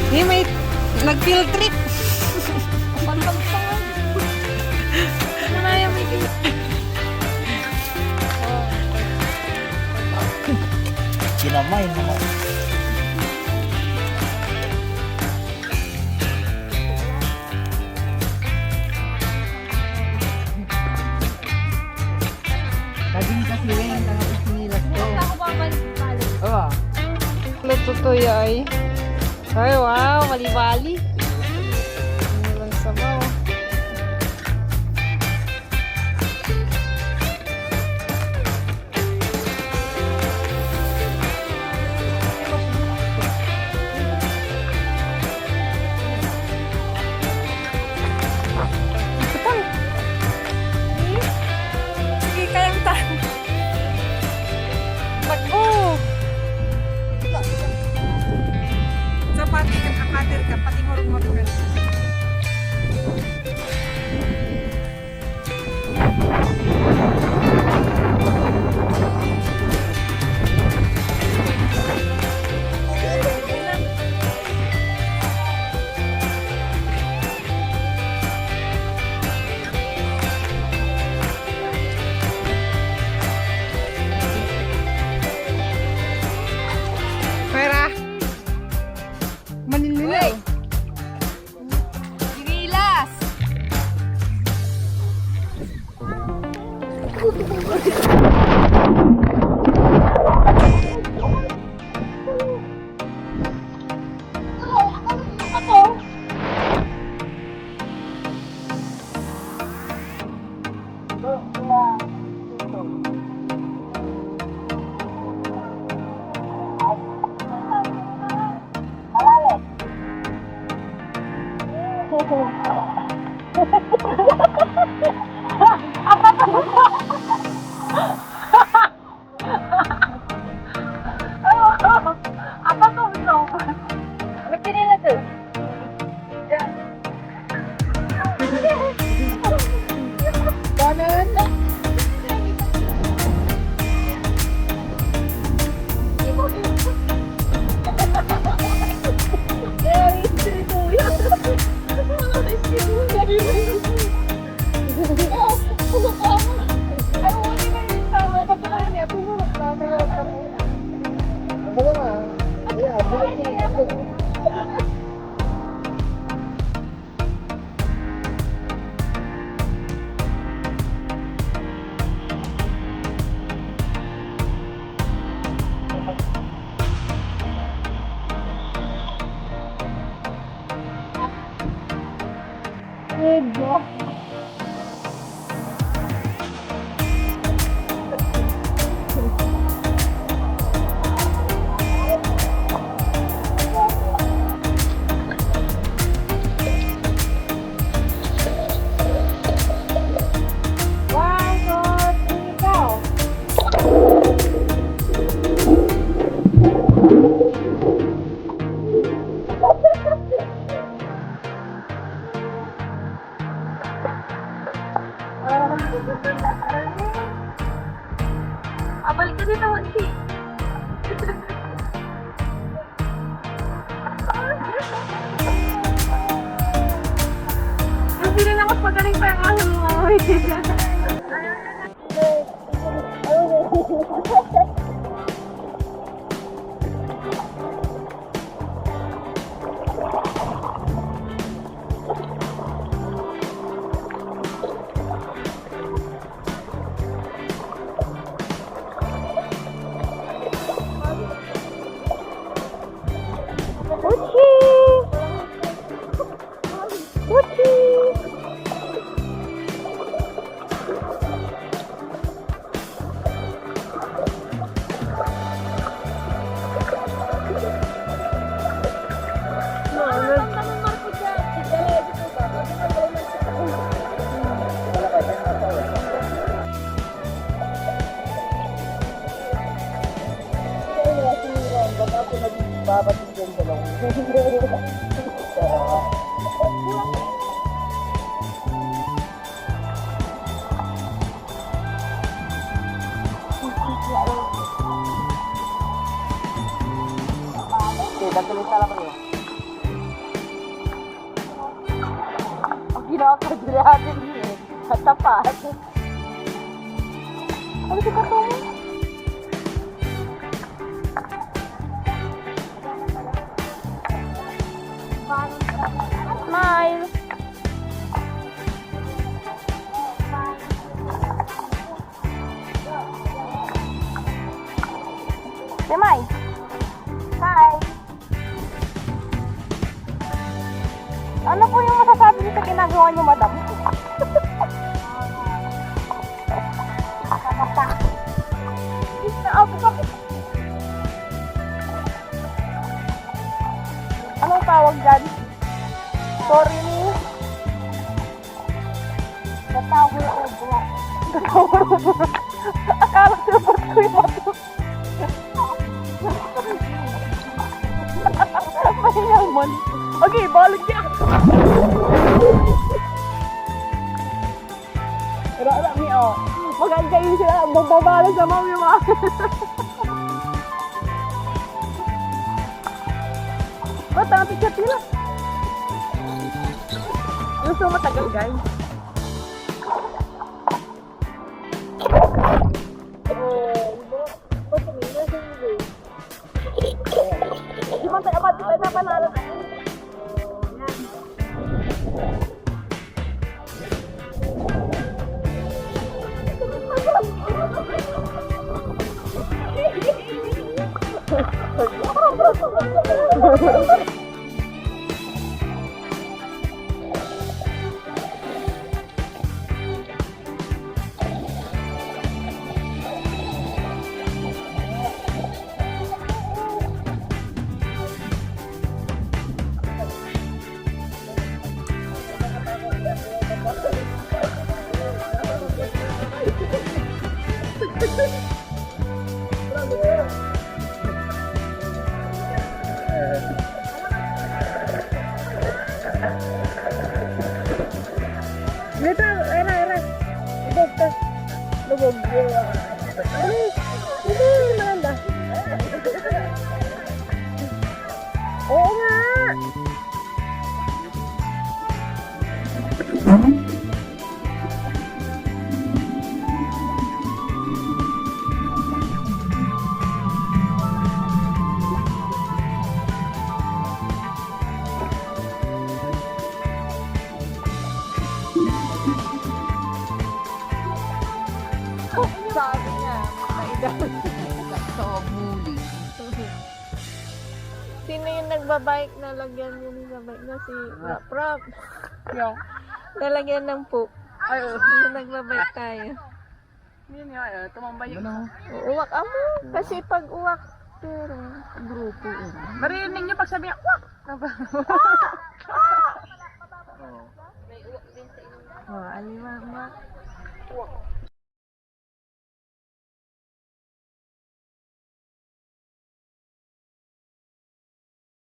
Hindi, may nag-field trip. Ano na yung may Sinamay naman. Laging kasi rin, tapos sinilas ko. ako babalik. Oo. Natutoy ay. Ay, wow, mali-wali. Ano lang sabaw. Sige, kayang tayo. Mag-go! Sa pati ka, kapater ka, pati ngurong-ngurong ka. Pera. Manililaw. Girilas! Apa tuh belum? Mikirin itu. Kanan. Abalik ka din naman, si. Hindi rin ako pagaling pa yung ahon mo. Babatin yung dalawang. Okay, dagdagan sa laban niya. Grabe niya eh. Katapat. Ano si Katong? Smile. Demay. Hi. Ano po yung masasabi niyo sa ginagawa niyo, madam? Anong tawag dyan? Sorry ni. Tatawag ko bro. Tatawag ko bro. Akala ko dapat ko yung bato. Mayang man. Okay, balik niya. Rara mi oh. Maganda sila. Magbabala sa mami ma. Ba't ang picture nila? Gusto matagal guys. Di ba tayo ba tayo na panalo? Dito, era. Lubog ka. Lubog. Hindi, maganda. Oo nga. Sabi niya, naidam. So, muli. Sino yung nagbabike na lagyan yun sa bike na si Prop? Yung? Nalagyan ng poop. Ay, oo. Yung nagbabike tayo. Yun yun, tumambay yung Uwak amo. Kasi pag uwak, pero grupo. Marinig niyo pag sabi, wak! oh, aliwa ma. Wak.